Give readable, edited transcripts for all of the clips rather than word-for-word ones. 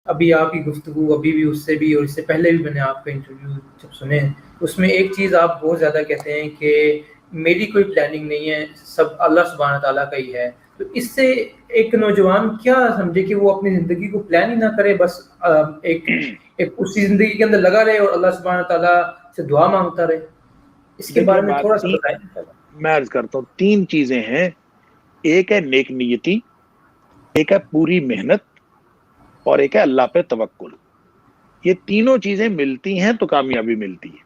ابھی آپ کی گفتگو ابھی بھی اس سے بھی اور اس سے پہلے بھی میں نے آپ کا انٹرویو جب سنے، اس میں ایک چیز آپ بہت زیادہ کہتے ہیں کہ میری کوئی پلاننگ نہیں ہے، سب اللہ سبحانہ تعالیٰ کا ہی ہے۔ تو اس سے ایک نوجوان کیا سمجھے کہ وہ اپنی زندگی کو پلان ہی نہ کرے، بس ایک اسی زندگی کے اندر لگا رہے اور اللہ سبحانہ تعالیٰ سے دعا مانگتا رہے؟ اس کے دیکھیں بارے میں تھوڑا سا بتائیں۔ میں عرض کرتا ہوں، تین چیزیں ہیں، ایک ہے نیک نیتی، ایک ہے پوری محنت، اور ایک ہے اللہ پہ توکل۔ یہ تینوں چیزیں ملتی ہیں تو کامیابی ملتی ہے۔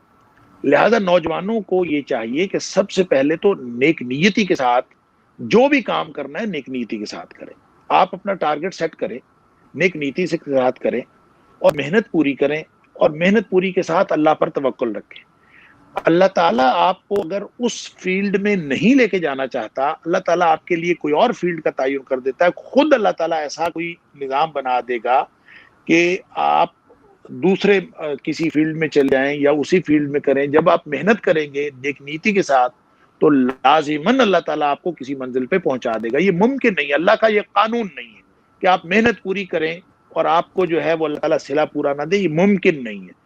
لہذا نوجوانوں کو یہ چاہیے کہ سب سے پہلے تو نیک نیتی کے ساتھ جو بھی کام کرنا ہے نیک نیتی کے ساتھ کریں۔ آپ اپنا ٹارگٹ سیٹ کریں، نیک نیتی سے ساتھ کریں، اور محنت پوری کریں، اور محنت پوری کے ساتھ اللہ پر توکل رکھیں۔ اللہ تعالیٰ آپ کو اگر اس فیلڈ میں نہیں لے کے جانا چاہتا، اللہ تعالیٰ آپ کے لیے کوئی اور فیلڈ کا تعین کر دیتا ہے، خود اللہ تعالیٰ ایسا کوئی نظام بنا دے گا کہ آپ دوسرے کسی فیلڈ میں چل جائیں یا اسی فیلڈ میں کریں۔ جب آپ محنت کریں گے نیک نیتی کے ساتھ تو لازماً اللہ تعالیٰ آپ کو کسی منزل پہ پہنچا دے گا۔ یہ ممکن نہیں ہے، اللہ کا یہ قانون نہیں ہے کہ آپ محنت پوری کریں اور آپ کو جو ہے وہ اللہ تعالیٰ صلہ پورا نہ دے، یہ ممکن نہیں ہے۔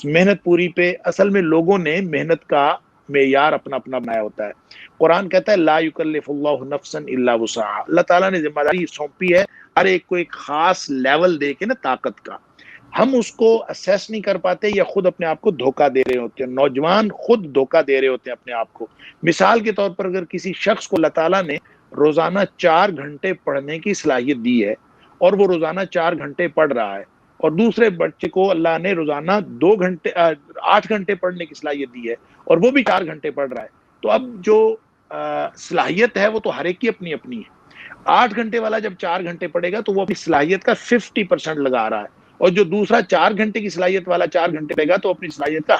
محنت پوری پہ اصل میں لوگوں نے محنت کا معیار اپنا اپنا بنایا ہوتا ہے۔ قرآن کہتا ہے لا یکلف اللہ نفسا الا وسعها، اللہ تعالیٰ نے ذمہ داری سونپی ہے ہر ایک کو ایک خاص لیول دے کے نا طاقت کا، ہم اس کو اسیس نہیں کر پاتے یا خود اپنے آپ کو دھوکہ دے رہے ہوتے ہیں۔ نوجوان خود دھوکہ دے رہے ہوتے ہیں اپنے آپ کو۔ مثال کے طور پر اگر کسی شخص کو اللہ تعالیٰ نے روزانہ 4 گھنٹے پڑھنے کی صلاحیت دی ہے اور وہ روزانہ 4 گھنٹے پڑھ رہا ہے، اور دوسرے بچے کو اللہ نے روزانہ 8 گھنٹے پڑھنے کی صلاحیت دی ہے اور وہ بھی 4 گھنٹے پڑھ رہا ہے، تو اب جو صلاحیت ہے وہ تو ہر ایک کی اپنی اپنی ہے۔ 8 گھنٹے والا جب 4 گھنٹے پڑھے گا تو وہ اپنی صلاحیت کا 50% لگا رہا ہے، اور جو دوسرا 4 گھنٹے کی صلاحیت والا 4 گھنٹے پڑھے گا تو اپنی صلاحیت کا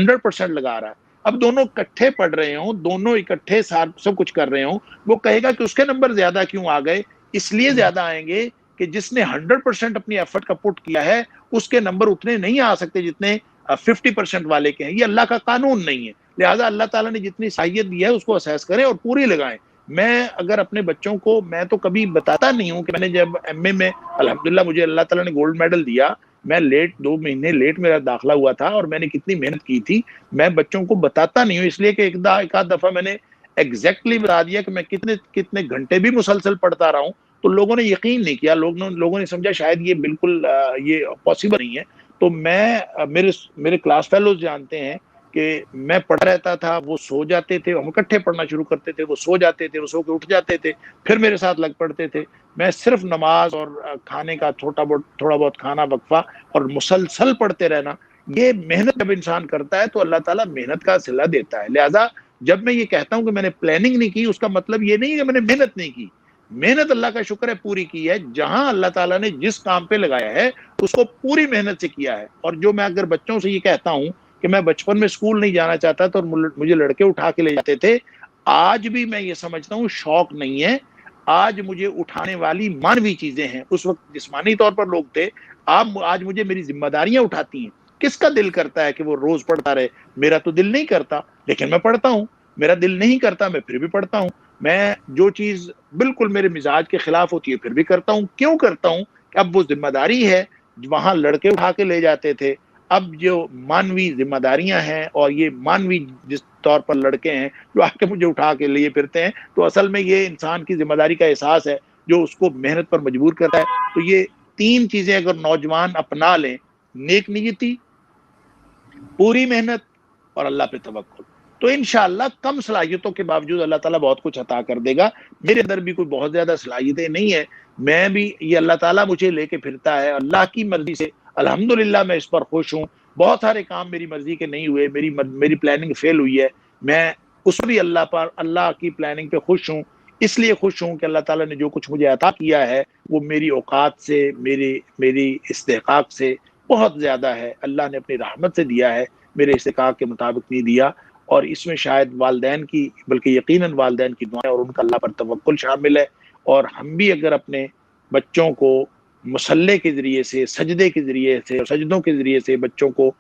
100% لگا رہا ہے۔ اب دونوں اکٹھے پڑھ رہے ہوں، دونوں اکٹھے سب کچھ کر رہے ہوں، وہ کہے گا کہ اس کے نمبر زیادہ کیوں آ گئے؟ اس لیے زیادہ آئیں گے کہ جس نے 100% اپنی ایفرٹ کا پٹ کیا ہے اس کے نمبر اتنے نہیں آ سکتے جتنے 50% والے کے ہیں۔ یہ اللہ کا قانون نہیں ہے۔ لہٰذا اللہ تعالیٰ نے جتنی صلاحیت دی ہے اس کو اسیس کریں اور پوری لگائیں۔ میں اگر اپنے بچوں کو، میں تو کبھی بتاتا نہیں ہوں کہ میں نے جب ایم اے میں الحمدللہ مجھے اللہ تعالیٰ نے گولڈ میڈل دیا، میں 2 مہینے لیٹ میرا داخلہ ہوا تھا اور میں نے کتنی محنت کی تھی، میں بچوں کو بتاتا نہیں ہوں، اس لیے کہ ایک آدھ دفعہ میں نے ایگزیکٹلی بتا دیا کہ میں کتنے گھنٹے بھی مسلسل پڑھتا رہا ہوں تو لوگوں نے یقین نہیں کیا، لوگوں نے سمجھا شاید یہ بالکل یہ پاسبل نہیں ہے۔ تو میرے کلاس فیلوز جانتے ہیں کہ میں پڑھ رہتا تھا، وہ سو جاتے تھے، ہم اکٹھے پڑھنا شروع کرتے تھے، وہ سو جاتے تھے، وہ سو کے اٹھ جاتے تھے، پھر میرے ساتھ لگ پڑتے تھے۔ میں صرف نماز اور کھانے کا تھوڑا بہت کھانا وقفہ اور مسلسل پڑھتے رہنا، یہ محنت جب انسان کرتا ہے تو اللہ تعالیٰ محنت کا صلہ دیتا ہے۔ لہٰذا جب میں یہ کہتا ہوں کہ میں نے پلاننگ نہیں کی، اس کا مطلب یہ نہیں کہ میں نے محنت نہیں کی، محنت اللہ کا شکر ہے پوری کی ہے۔ جہاں اللہ تعالیٰ نے جس کام پہ لگایا ہے اس کو پوری محنت سے کیا ہے۔ اور جو میں اگر بچوں سے یہ کہتا ہوں کہ میں بچپن میں اسکول نہیں جانا چاہتا تھا اور مجھے لڑکے اٹھا کے لے جاتے تھے، آج بھی میں یہ سمجھتا ہوں شوق نہیں ہے، آج مجھے اٹھانے والی مانوی چیزیں ہیں۔ اس وقت جسمانی طور پر لوگ تھے، آج مجھے میری ذمہ داریاں اٹھاتی ہیں۔ کس کا دل کرتا ہے کہ وہ روز پڑھتا رہے؟ میرا تو دل نہیں کرتا، لیکن میں پڑھتا ہوں۔ میرا دل نہیں کرتا، میں پھر بھی پڑھتا ہوں۔ میں جو چیز بالکل میرے مزاج کے خلاف ہوتی ہے پھر بھی کرتا ہوں۔ کیوں کرتا ہوں؟ کہ اب وہ ذمہ داری ہے، وہاں لڑکے اٹھا کے لے جاتے تھے، اب جو مانوی ذمہ داریاں ہیں اور یہ مانوی جس طور پر لڑکے ہیں جو آ کے مجھے اٹھا کے لیے پھرتے ہیں، تو اصل میں یہ انسان کی ذمہ داری کا احساس ہے جو اس کو محنت پر مجبور کرتا ہے۔ تو یہ 3 چیزیں اگر نوجوان اپنا لیں، نیک نیتی، پوری محنت اور اللہ پہ توکل، تو انشاءاللہ کم صلاحیتوں کے باوجود اللہ تعالیٰ بہت کچھ عطا کر دے گا۔ میرے اندر بھی کوئی بہت زیادہ صلاحیتیں نہیں ہے، میں بھی یہ اللہ تعالیٰ مجھے لے کے پھرتا ہے اللہ کی مرضی سے، الحمدللہ میں اس پر خوش ہوں۔ بہت سارے کام میری مرضی کے نہیں ہوئے، میری پلاننگ فیل ہوئی ہے، میں اس بھی اللہ کی پلاننگ پہ خوش ہوں۔ اس لیے خوش ہوں کہ اللہ تعالیٰ نے جو کچھ مجھے عطا کیا ہے وہ میری اوقات سے، میری استحقاق سے بہت زیادہ ہے۔ اللہ نے اپنی رحمت سے دیا ہے، میرے استحقاق کے مطابق نہیں دیا۔ اور اس میں شاید والدین کی، بلکہ یقیناً والدین کی دعائیں اور ان کا اللہ پر توکل شامل ہے۔ اور ہم بھی اگر اپنے بچوں کو مصلے کے ذریعے سے، سجدے کے ذریعے سے اور سجدوں کے ذریعے سے بچوں کو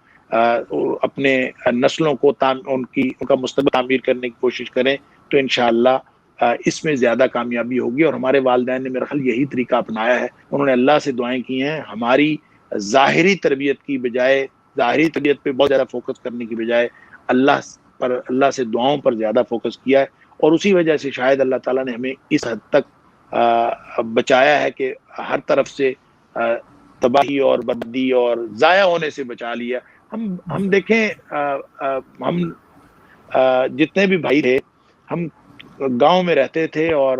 اپنے نسلوں کو ان کا مستقبل تعمیر کرنے کی کوشش کریں تو انشاءاللہ اس میں زیادہ کامیابی ہوگی. اور ہمارے والدین نے میرا خیال یہی طریقہ اپنایا ہے. انہوں نے اللہ سے دعائیں کی ہیں ہماری ظاہری تربیت کی بجائے، ظاہری تربیت پہ بہت زیادہ فوکس کرنے کی بجائے اللہ سے دعاؤں پر زیادہ فوکس کیا ہے. اور اسی وجہ سے شاید اللہ تعالیٰ نے ہمیں اس حد تک بچایا ہے کہ ہر طرف سے تباہی اور بدی اور ضائع ہونے سے بچا لیا. ہم دیکھیں ہم جتنے بھی بھائی تھے ہم گاؤں میں رہتے تھے اور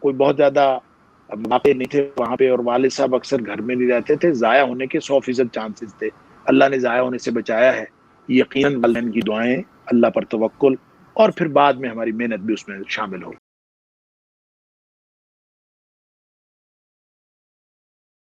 کوئی بہت زیادہ واقع نہیں تھے وہاں پہ، اور والد صاحب اکثر گھر میں نہیں رہتے تھے. ضائع ہونے کے 100% چانسز تھے. اللہ نے ضائع ہونے سے بچایا ہے. یقیناً والدین کی دعائیں، اللہ پر توکل، اور پھر بعد میں ہماری محنت بھی اس میں شامل ہوگی.